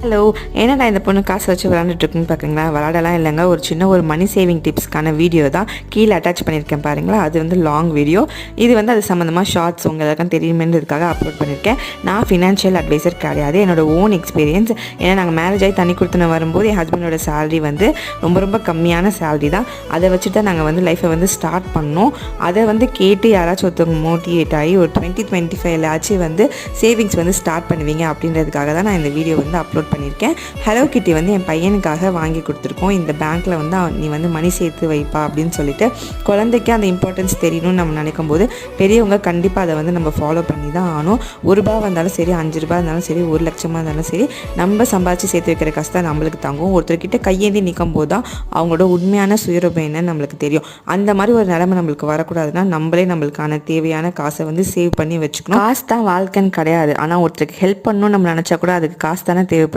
Hello, என்னடா இந்த பொண்ணு காசு வச்சு விளாண்டுட்டுருக்குன்னு பார்க்குறீங்களா? விளாடலாம் இல்லைங்க. ஒரு சின்ன மணி சேவிங் டிப்ஸ்க்கான வீடியோ தான் கீழே அட்டாச் பண்ணியிருக்கேன் பாருங்களா. அது லாங் வீடியோ. இது அது சம்மந்தமாக ஷார்ட்ஸ் உங்கள் எல்லாருக்கும் தெரியுமேன்றதுக்காக அப்லோட் பண்ணியிருக்கேன். நான் ஃபினான்ஷியல் அட்வைசர் கிடையாது, என்னோட ஓன் எக்ஸ்பீரியன்ஸ். ஏன்னா நாங்கள் மேரேஜ் ஆகி தனி கொடுத்துன வரும்போது என் ஹஸ்பண்டோட சேலரி ரொம்ப ரொம்ப கம்மியான சேலரி தான். அதை வச்சுட்டு தான் நாங்கள் லைஃப்பை ஸ்டார்ட் பண்ணோம். அதை கேட்டு யாராச்சும் ஒருத்தவங்க மோட்டிவேட் ஆகி ஒரு 2025 சேவிங்ஸ் ஸ்டார்ட் பண்ணுவீங்க அப்படின்றதுக்காக தான் நான் இந்த வீடியோ அப்லோட் பண்ணியிருக்கேன். ஹலோ கிட்டி என் பையனுக்காக வாங்கி கொடுத்துருக்கோம். இந்த பேங்க்கில் நீ மணி சேர்த்து வைப்பா அப்படின்னு சொல்லிட்டு குழந்தைக்கு அந்த இம்பார்ட்டன்ஸ் தெரியணும்னு நம்ம நினைக்கும் போது பெரியவங்க கண்டிப்பாக அதை நம்ம ஃபாலோ பண்ணி தான் ஆகணும். ₹1 இருந்தாலும் சரி, ₹5 இருந்தாலும் சரி, ₹1,00,000 இருந்தாலும் சரி, நம்ம சம்பாதிச்சு சேர்த்து வைக்கிற காசு தான் நம்மளுக்கு தாங்கும். ஒருத்தர்கிட்ட கையேந்தி நிற்கும் போது தான் அவங்களோட உண்மையான சுயரூபம் என்னன்னு நம்மளுக்கு தெரியும். அந்த மாதிரி ஒரு நிலைமை நம்மளுக்கு வரக்கூடாதுன்னா நம்மளுக்கான தேவையான காசை சேவ் பண்ணி வச்சுக்கணும். காசு தான் வாழ்க்கைன்னு கிடையாது. ஆனால் ஒருத்தருக்கு ஹெல்ப் பண்ணணும்னு நம்ம நினச்சா கூட அதுக்கு காசு தானே தேவைப்படுது.